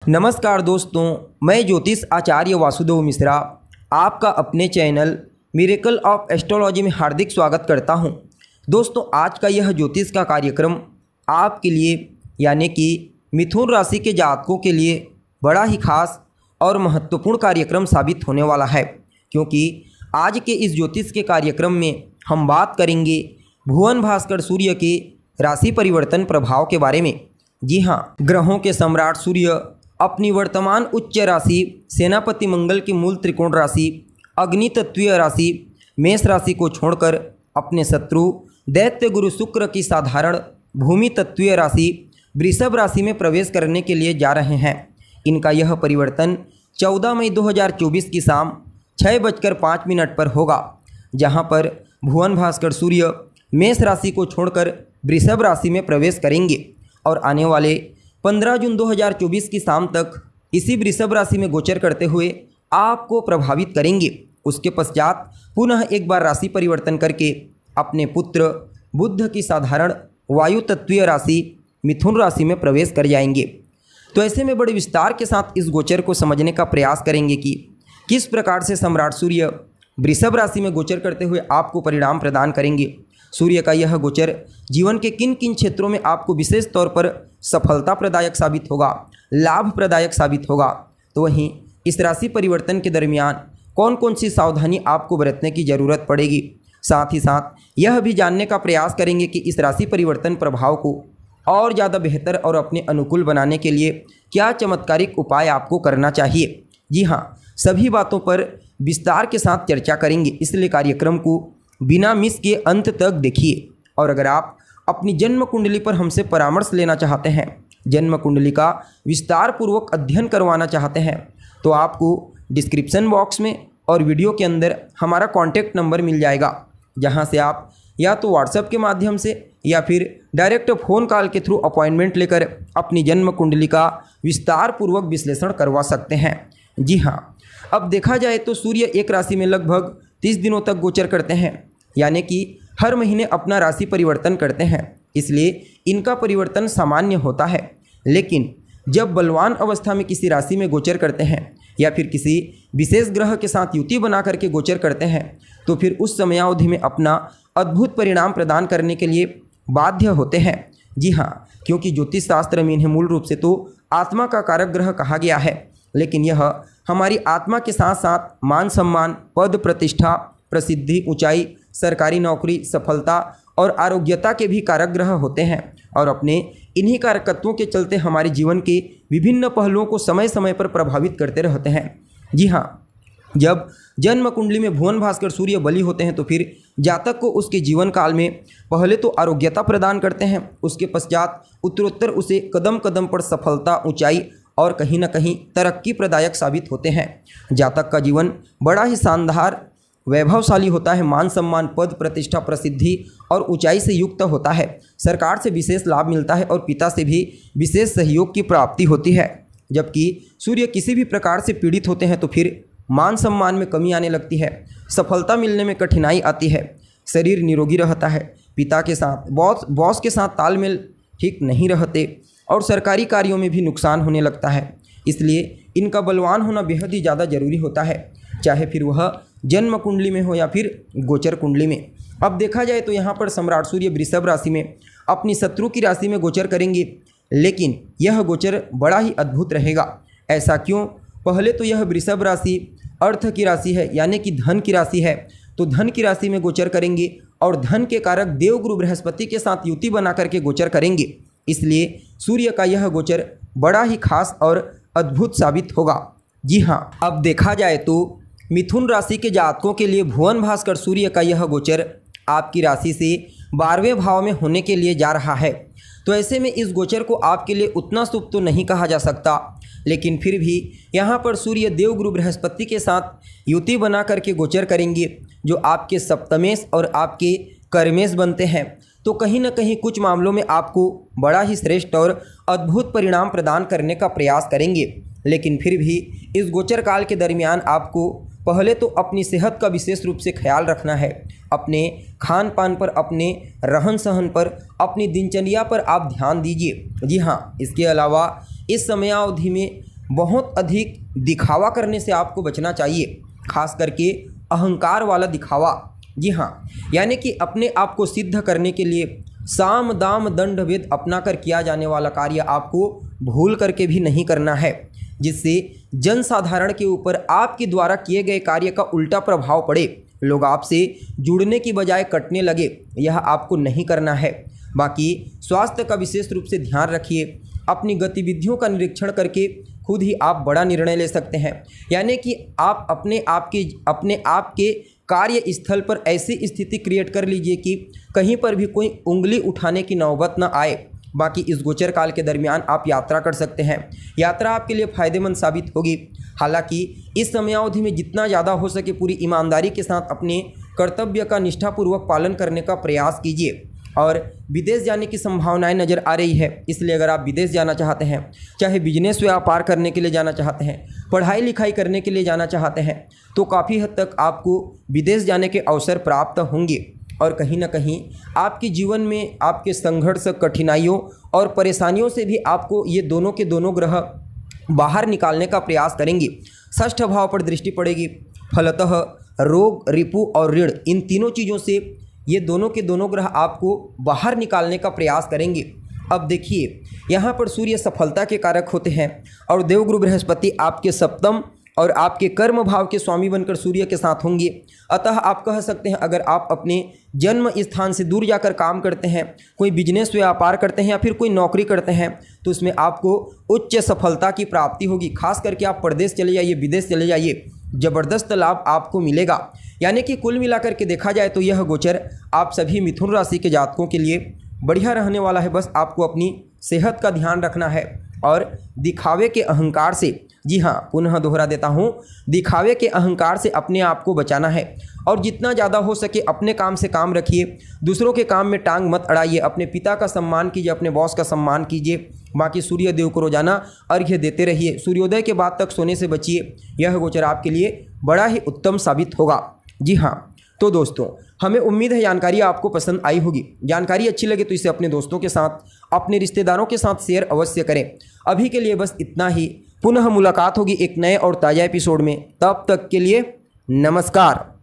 नमस्कार दोस्तों, मैं ज्योतिष आचार्य वासुदेव मिश्रा आपका अपने चैनल मिरेकल ऑफ एस्ट्रोलॉजी में हार्दिक स्वागत करता हूं। दोस्तों, आज का यह ज्योतिष का कार्यक्रम आपके लिए यानी कि मिथुन राशि के जातकों के लिए बड़ा ही खास और महत्वपूर्ण कार्यक्रम साबित होने वाला है, क्योंकि आज के इस ज्योतिष के कार्यक्रम में हम बात करेंगे भुवन भास्कर सूर्य के राशि परिवर्तन प्रभाव के बारे में। जी हाँ, ग्रहों के सम्राट सूर्य अपनी वर्तमान उच्च राशि सेनापति मंगल की मूल त्रिकोण राशि अग्नि तत्वीय राशि मेष राशि को छोड़कर अपने शत्रु दैत्य गुरु शुक्र की साधारण भूमि तत्वीय राशि वृषभ राशि में प्रवेश करने के लिए जा रहे हैं। इनका यह परिवर्तन 14 मई 2024 की शाम 6:05 पर होगा, जहां पर भुवन भास्कर सूर्य मेष राशि को छोड़कर वृषभ राशि में प्रवेश करेंगे और आने वाले 15 जून 2024 की शाम तक इसी वृषभ राशि में गोचर करते हुए आपको प्रभावित करेंगे। उसके पश्चात पुनः एक बार राशि परिवर्तन करके अपने पुत्र बुध की साधारण वायु तत्वीय राशि मिथुन राशि में प्रवेश कर जाएंगे। तो ऐसे में बड़े विस्तार के साथ इस गोचर को समझने का प्रयास करेंगे कि किस प्रकार से सम्राट सूर्य वृषभ राशि में गोचर करते हुए आपको परिणाम प्रदान करेंगे। सूर्य का यह गोचर जीवन के किन किन क्षेत्रों में आपको विशेष तौर पर सफलता प्रदायक साबित होगा, लाभ प्रदायक साबित होगा। तो वहीं इस राशि परिवर्तन के दरमियान कौन कौन सी सावधानी आपको बरतने की ज़रूरत पड़ेगी। साथ ही साथ यह भी जानने का प्रयास करेंगे कि इस राशि परिवर्तन प्रभाव को और ज़्यादा बेहतर और अपने अनुकूल बनाने के लिए क्या चमत्कारिक उपाय आपको करना चाहिए। जी हाँ, सभी बातों पर विस्तार के साथ चर्चा करेंगे, इसलिए कार्यक्रम को बिना मिस के अंत तक देखिए। और अगर आप अपनी जन्म कुंडली पर हमसे परामर्श लेना चाहते हैं, जन्म कुंडली का विस्तार पूर्वक अध्ययन करवाना चाहते हैं, तो आपको डिस्क्रिप्शन बॉक्स में और वीडियो के अंदर हमारा कॉन्टैक्ट नंबर मिल जाएगा, जहां से आप या तो व्हाट्सएप के माध्यम से या फिर डायरेक्ट फ़ोन कॉल के थ्रू अपॉइंटमेंट लेकर अपनी जन्म कुंडली का विस्तार पूर्वक विश्लेषण करवा सकते हैं। जी हाँ, अब देखा जाए तो सूर्य एक राशि में लगभग 30 दिनों तक गोचर करते हैं, यानी कि हर महीने अपना राशि परिवर्तन करते हैं, इसलिए इनका परिवर्तन सामान्य होता है। लेकिन जब बलवान अवस्था में किसी राशि में गोचर करते हैं या फिर किसी विशेष ग्रह के साथ युति बना करके गोचर करते हैं, तो फिर उस समयावधि में अपना अद्भुत परिणाम प्रदान करने के लिए बाध्य होते हैं। जी हाँ, क्योंकि ज्योतिष शास्त्र में इन्हें मूल रूप से तो आत्मा का कारक ग्रह कहा गया है, लेकिन यह हमारी आत्मा के साथ साथ मान सम्मान, पद प्रतिष्ठा, प्रसिद्धि, ऊंचाई, सरकारी नौकरी, सफलता और आरोग्यता के भी कारक ग्रह होते हैं और अपने इन्हीं कारकत्वों के चलते हमारे जीवन के विभिन्न पहलुओं को समय समय पर प्रभावित करते रहते हैं। जी हाँ, जब जन्म कुंडली में भुवन भास्कर सूर्य बली होते हैं तो फिर जातक को उसके जीवन काल में पहले तो आरोग्यता प्रदान करते हैं, उसके पश्चात उत्तरोत्तर उसे कदम कदम पर सफलता, ऊंचाई और कहीं ना कहीं तरक्की प्रदायक साबित होते हैं। जातक का जीवन बड़ा ही शानदार वैभवशाली होता है, मान सम्मान, पद प्रतिष्ठा, प्रसिद्धि और ऊंचाई से युक्त होता है। सरकार से विशेष लाभ मिलता है और पिता से भी विशेष सहयोग की प्राप्ति होती है। जबकि सूर्य किसी भी प्रकार से पीड़ित होते हैं तो फिर मान सम्मान में कमी आने लगती है, सफलता मिलने में कठिनाई आती है, शरीर निरोगी रहता है, पिता के साथ बॉस के साथ तालमेल ठीक नहीं रहते और सरकारी कार्यों में भी नुकसान होने लगता है। इसलिए इनका बलवान होना बेहद ही ज़्यादा जरूरी होता है, चाहे फिर वह जन्म कुंडली में हो या फिर गोचर कुंडली में। अब देखा जाए तो यहाँ पर सम्राट सूर्य वृषभ राशि में अपनी शत्रु की राशि में गोचर करेंगे, लेकिन यह गोचर बड़ा ही अद्भुत रहेगा। ऐसा क्यों? पहले तो यह वृषभ राशि अर्थ की राशि है, यानी कि धन की राशि है, तो धन की राशि में गोचर करेंगे और धन के कारक देवगुरु बृहस्पति के साथ युति बना करके गोचर करेंगे। इसलिए सूर्य का यह गोचर बड़ा ही खास और अद्भुत साबित होगा। जी हाँ, अब देखा जाए तो मिथुन राशि के जातकों के लिए भुवन भास्कर सूर्य का यह गोचर आपकी राशि से 12वें भाव में होने के लिए जा रहा है। तो ऐसे में इस गोचर को आपके लिए उतना शुभ तो नहीं कहा जा सकता, लेकिन फिर भी यहाँ पर सूर्य देवगुरु बृहस्पति के साथ युति बना करके गोचर करेंगे, जो आपके सप्तमेश और आपके कर्मेश बनते हैं। तो कहीं ना कहीं कुछ मामलों में आपको बड़ा ही श्रेष्ठ और अद्भुत परिणाम प्रदान करने का प्रयास करेंगे। लेकिन फिर भी इस गोचर काल के दरमियान आपको पहले तो अपनी सेहत का विशेष रूप से ख्याल रखना है। अपने खान पान पर, अपने रहन सहन पर, अपनी दिनचर्या पर आप ध्यान दीजिए। जी हाँ, इसके अलावा इस समयावधि में बहुत अधिक दिखावा करने से आपको बचना चाहिए, खास करके अहंकार वाला दिखावा। जी हाँ, यानी कि अपने आप को सिद्ध करने के लिए साम दाम दंड भेद अपना कर किया जाने वाला कार्य आपको भूल करके भी नहीं करना है, जिससे जनसाधारण के ऊपर आपके द्वारा किए गए कार्य का उल्टा प्रभाव पड़े, लोग आपसे जुड़ने की बजाय कटने लगे। यह आपको नहीं करना है। बाकी स्वास्थ्य का विशेष रूप से ध्यान रखिए। अपनी गतिविधियों का निरीक्षण करके खुद ही आप बड़ा निर्णय ले सकते हैं, यानी कि आप अपने आप के कार्य स्थल पर ऐसी स्थिति क्रिएट कर लीजिए कि कहीं पर भी कोई उंगली उठाने की नौबत न आए। बाकी इस गोचर काल के दरमियान आप यात्रा कर सकते हैं। यात्रा आपके लिए फ़ायदेमंद साबित होगी। हालांकि इस समयावधि में जितना ज़्यादा हो सके पूरी ईमानदारी के साथ अपने कर्तव्य का निष्ठापूर्वक पालन करने का प्रयास कीजिए। और विदेश जाने की संभावनाएं नज़र आ रही है, इसलिए अगर आप विदेश जाना चाहते हैं, चाहे बिजनेस व्यापार करने के लिए जाना चाहते हैं, पढ़ाई लिखाई करने के लिए जाना चाहते हैं, तो काफ़ी हद तक आपको विदेश जाने के अवसर प्राप्त होंगे। और कहीं ना कहीं आपके जीवन में आपके संघर्ष, कठिनाइयों और परेशानियों से भी आपको ये दोनों के दोनों ग्रह बाहर निकालने का प्रयास करेंगे। षष्ठ भाव पर दृष्टि पड़ेगी, फलतः रोग, रिपु और ऋण, इन तीनों चीज़ों से ये दोनों के दोनों ग्रह आपको बाहर निकालने का प्रयास करेंगे। अब देखिए, यहाँ पर सूर्य सफलता के कारक होते हैं और देवगुरु बृहस्पति आपके सप्तम और आपके कर्म भाव के स्वामी बनकर सूर्य के साथ होंगे। अतः आप कह सकते हैं, अगर आप अपने जन्म स्थान से दूर जाकर काम करते हैं, कोई बिजनेस व्यापार करते हैं या फिर कोई नौकरी करते हैं, तो उसमें आपको उच्च सफलता की प्राप्ति होगी। खास करके आप प्रदेश चले जाइए, विदेश चले जाइए, ज़बरदस्त लाभ आपको मिलेगा। यानी कि कुल मिलाकर के देखा जाए तो यह गोचर आप सभी मिथुन राशि के जातकों के लिए बढ़िया रहने वाला है। बस आपको अपनी सेहत का ध्यान रखना है और दिखावे के अहंकार से, जी हाँ, पुनः दोहरा देता हूँ, दिखावे के अहंकार से अपने आप को बचाना है। और जितना ज़्यादा हो सके अपने काम से काम रखिए, दूसरों के काम में टांग मत अड़ाइए। अपने पिता का सम्मान कीजिए, अपने बॉस का सम्मान कीजिए। बाकी सूर्य देव को रोजाना अर्घ्य देते रहिए। सूर्योदय के बाद तक सोने से बचिए। यह गोचर आपके लिए बड़ा ही उत्तम साबित होगा। जी हाँ, तो दोस्तों, हमें उम्मीद है जानकारी आपको पसंद आई होगी। जानकारी अच्छी लगे तो इसे अपने दोस्तों के साथ, अपने रिश्तेदारों के साथ शेयर अवश्य करें। अभी के लिए बस इतना ही। पुनः मुलाकात होगी एक नए और ताज़ा एपिसोड में। तब तक के लिए नमस्कार।